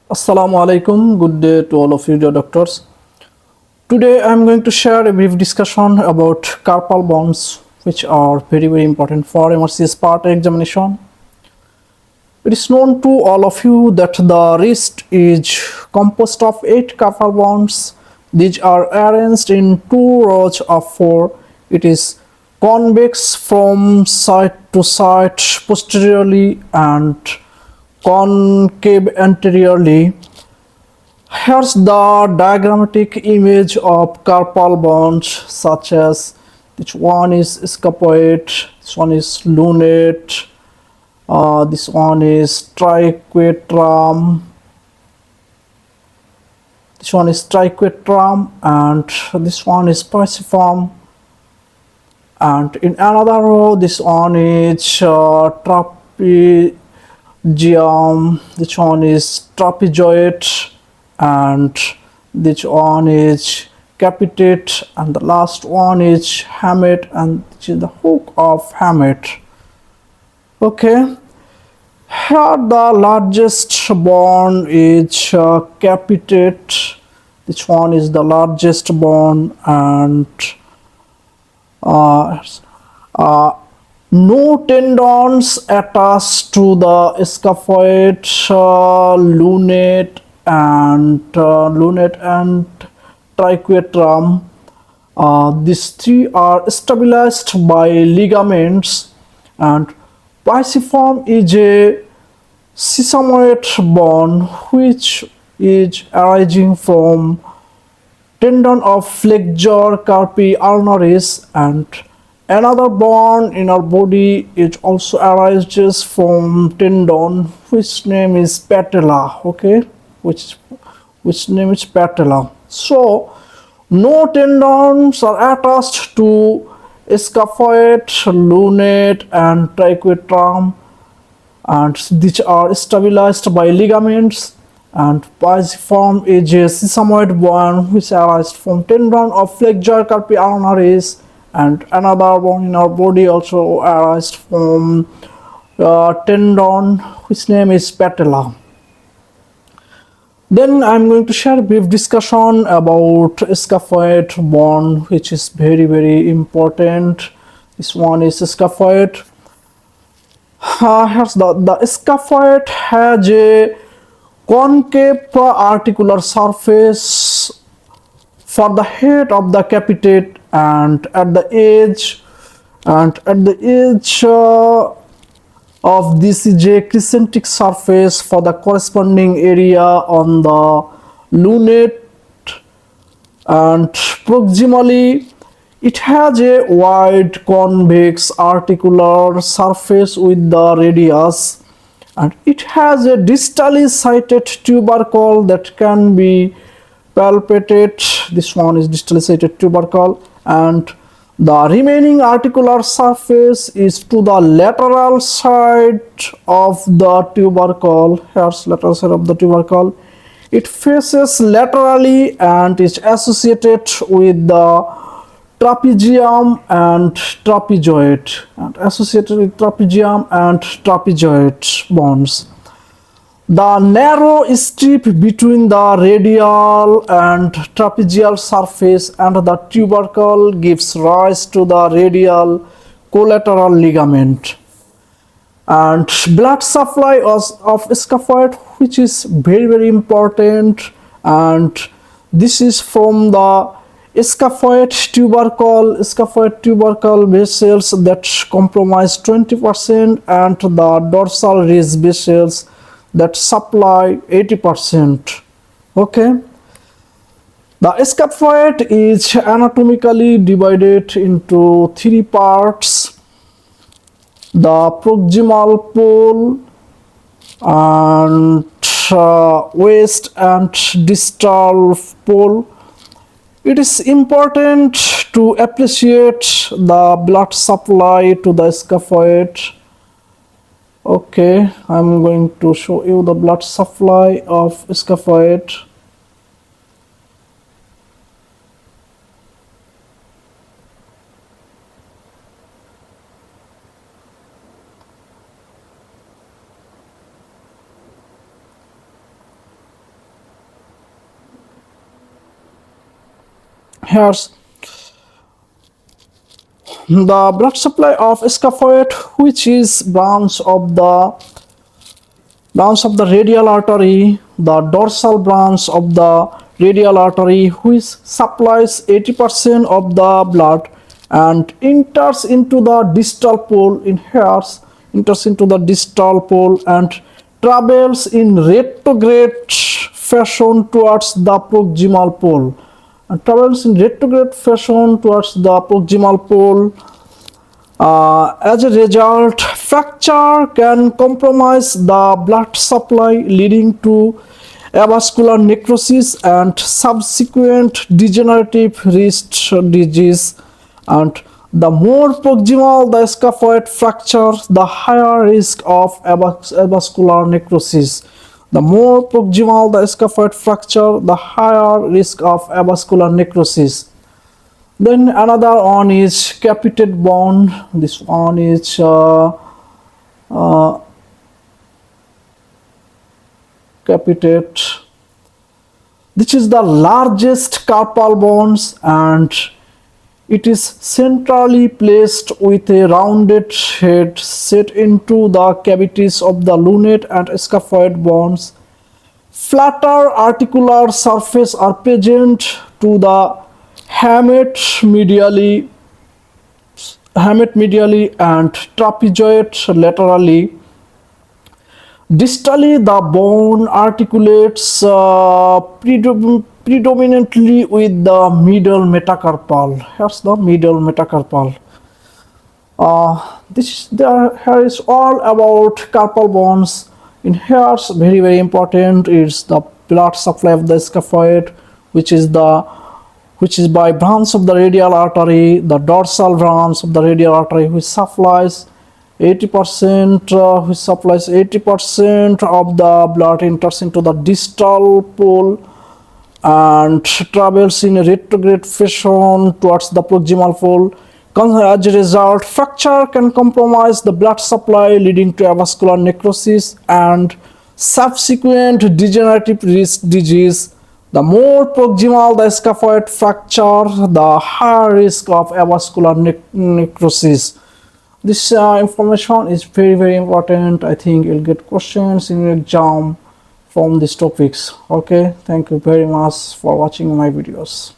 Assalamu alaikum. Good day to all of you, dear doctors. Today I am going to share a brief discussion about carpal bones, which are very important for MRCS part examination. It is known to all of you that the wrist is composed of 8 carpal bones. These are arranged in 2 rows of 4. It is convex from side to side posteriorly and concave anteriorly. Here's the diagrammatic image of carpal bones, such as this one is scaphoid, this one is lunate, this one is triquetrum, and this one is pisiform. And in another row, this one is trapezium, this one is trapezoid, and this one is capitate, and the last one is hamate, and this is the hook of hamate. Okay, here the largest bone is capitate. This one is the largest bone, and uh, uh, no tendons attached to the scaphoid, lunate and triquetrum. These three are stabilized by ligaments, and pisiform is a sesamoid bone which is arising from tendon of flexor carpi ulnaris, and another bone in our body is also arises from tendon which name is patella. Okay, which name is patella. So no tendons are attached to scaphoid, lunate and triquetrum, and these are stabilized by ligaments. And pisiform is a sesamoid bone which arises from tendon of flexor carpi ulnaris, and another bone in our body also arises from tendon which name is patella. Then I'm going to share a brief discussion about scaphoid bone, which is very important. This one is scaphoid. Here's the scaphoid has a concave articular surface for the head of the capitate, and at the edge of this is a crescentic surface for the corresponding area on the lunate, and proximally it has a wide convex articular surface with the radius, and it has a distally sited tubercle that can be palpated. This one is distally sited tubercle, and the remaining articular surface is to the lateral side of the tubercle. Here's lateral side of the tubercle. It faces laterally and is associated with the trapezium and trapezoid bones. The narrow strip between the radial and trapezial surface and the tubercle gives rise to the radial collateral ligament. And blood supply of scaphoid, which is very important, and this is from the scaphoid tubercle vessels that comprise 20%, and the dorsal ridge vessels that supply 80%. Okay, the scaphoid is anatomically divided into 3 parts: the proximal pole, and waist and distal pole. It is important to appreciate the blood supply to the scaphoid. Okay, I'm going to show you the blood supply of scaphoid. Here's the blood supply of scaphoid, which is branch of the radial artery, the dorsal branch of the radial artery, which supplies 80% of the blood and enters into the distal pole enters into the distal pole and travels in retrograde fashion towards the proximal pole. And travels in retrograde fashion towards the proximal pole. As a result, fracture can compromise the blood supply, leading to avascular necrosis and subsequent degenerative wrist disease. And the more proximal the scaphoid fracture, the higher risk of avascular necrosis. The more proximal the scaphoid fracture, the higher risk of avascular necrosis. Then another one is capitate bone. This one is capitate. This is the largest carpal bones and it is centrally placed with a rounded head set into the cavities of the lunate and scaphoid bones. Flatter articular surface are present to the hamate medially and trapezoid laterally. Distally, the bone articulates predominantly with the middle metacarpal. Here's the middle metacarpal. Here is all about carpal bones. In here's very important is the blood supply of the scaphoid, which is by branch of the radial artery, the dorsal branch of the radial artery, which supplies 80% of the blood, enters into the distal pole and travels in a retrograde fashion towards the proximal pole. As a result, fracture can compromise the blood supply, leading to avascular necrosis and subsequent degenerative wrist disease. The more proximal the scaphoid fracture, the higher risk of avascular necrosis. This information is very important. I think you'll get questions in your exam from these topics. Okay, thank you very much for watching my videos.